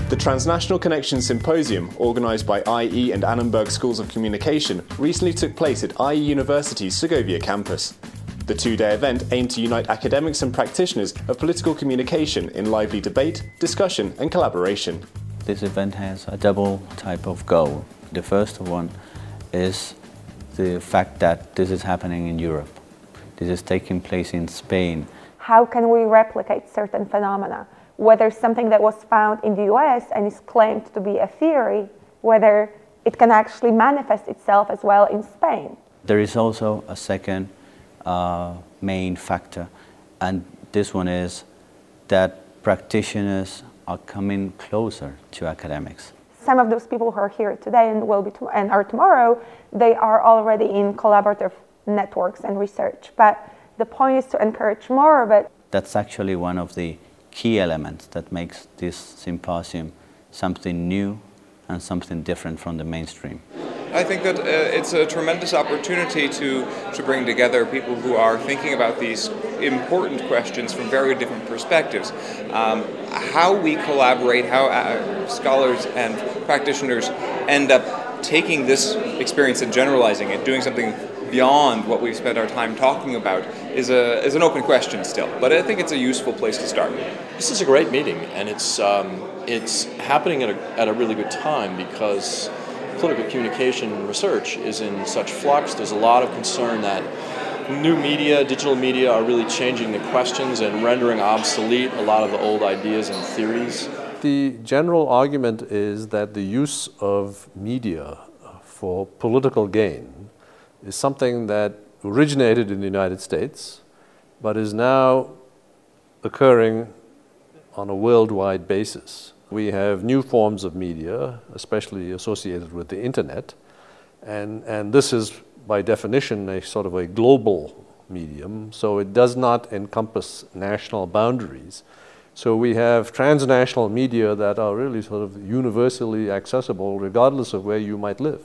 The Transnational Connection Symposium, organised by IE and Annenberg Schools of Communication, recently took place at IE University's Segovia campus. The two-day event aimed to unite academics and practitioners of political communication in lively debate, discussion and collaboration. This event has a double type of goal. The first one is the fact that this is happening in Europe. This is taking place in Spain. How can we replicate certain phenomena? Whether something that was found in the US and is claimed to be a theory, whether it can actually manifest itself as well in Spain. There is also a second main factor, and this one is that practitioners are coming closer to academics. Some of those people who are here today and will be and are tomorrow, they are already in collaborative networks and research. But the point is to encourage more of it. That's actually one of the key elements that makes this symposium something new and something different from the mainstream. I think that it's a tremendous opportunity to bring together people who are thinking about these important questions from very different perspectives. How we collaborate, how scholars and practitioners end up taking this experience and generalizing it, doing something beyond what we've spent our time talking about is an open question still, but I think it's a useful place to start. This is a great meeting, and it's happening at a really good time because political communication research is in such flux. There's a lot of concern that new media, digital media, are really changing the questions and rendering obsolete a lot of the old ideas and theories. The general argument is that the use of media for political gain is something that originated in the United States, but is now occurring on a worldwide basis. We have new forms of media, especially associated with the internet, and this is by definition a sort of a global medium, so it does not encompass national boundaries. So we have transnational media that are really sort of universally accessible regardless of where you might live.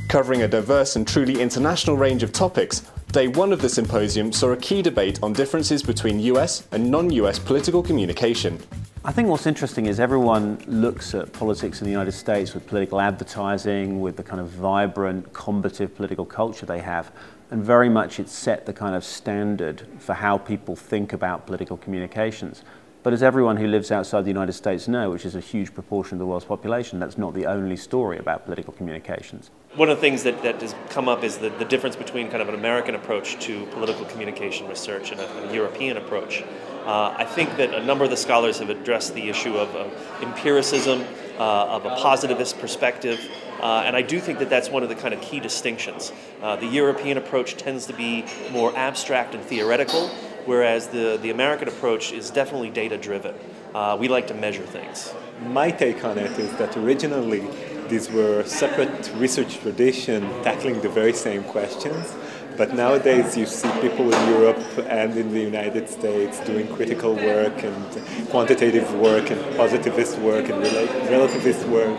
Covering a diverse and truly international range of topics, Day 1 of the symposium saw a key debate on differences between US and non-US political communication. I think what's interesting is everyone looks at politics in the United States with political advertising, with the kind of vibrant, combative political culture they have, and very much it's set the kind of standard for how people think about political communications. But as everyone who lives outside the United States know, which is a huge proportion of the world's population, that's not the only story about political communications. One of the things that has come up is the difference between kind of an American approach to political communication research and a European approach. I think that a number of the scholars have addressed the issue of empiricism, of a positivist perspective, and I do think that that's one of the kind of key distinctions. The European approach tends to be more abstract and theoretical, whereas the American approach is definitely data-driven. We like to measure things. My take on it is that originally these were separate research traditions tackling the very same questions, but nowadays you see people in Europe and in the United States doing critical work and quantitative work and positivist work and relativist work,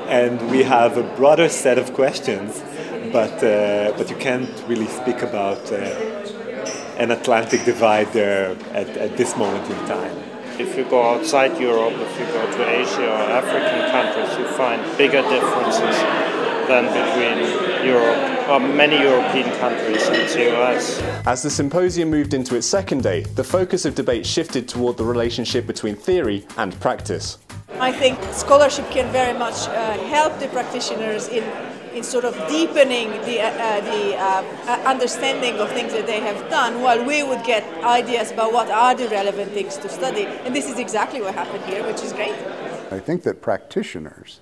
and we have a broader set of questions, but you can't really speak about an Atlantic divide there at this moment in time. If you go outside Europe, if you go to Asia or African countries, you find bigger differences than between Europe or many European countries and the US. As the symposium moved into its second day, the focus of debate shifted toward the relationship between theory and practice. I think scholarship can very much help the practitioners in sort of deepening the understanding of things that they have done, while we would get ideas about what are the relevant things to study. And this is exactly what happened here, which is great. I think that practitioners,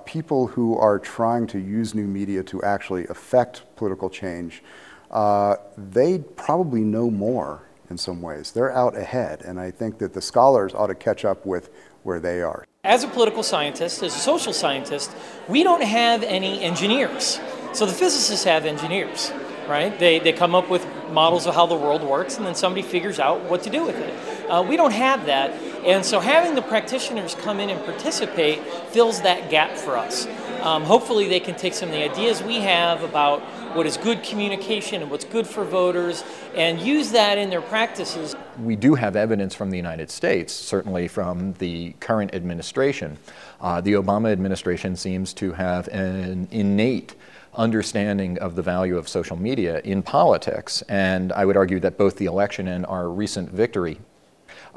people who are trying to use new media to actually affect political change, they probably know more in some ways. They're out ahead, and I think that the scholars ought to catch up with where they are. As a political scientist, as a social scientist, we don't have any engineers. So the physicists have engineers, right? They come up with models of how the world works, and then somebody figures out what to do with it. We don't have that, and so having the practitioners come in and participate fills that gap for us. hopefully they can take some of the ideas we have about what is good communication and what's good for voters and use that in their practices. We do have evidence from the United States, certainly from the current administration. The Obama administration seems to have an innate understanding of the value of social media in politics, and I would argue that both the election and our recent victory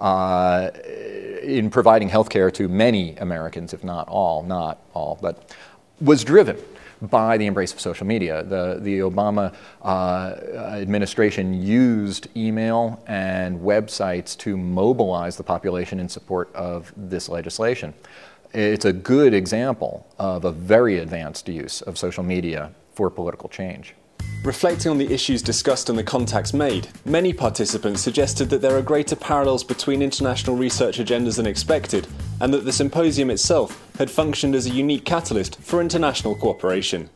in providing health care to many Americans, if not all, but was driven by the embrace of social media. The Obama administration used email and websites to mobilize the population in support of this legislation. It's a good example of a very advanced use of social media for political change. Reflecting on the issues discussed and the contacts made, many participants suggested that there are greater parallels between international research agendas than expected, and that the symposium itself had functioned as a unique catalyst for international cooperation.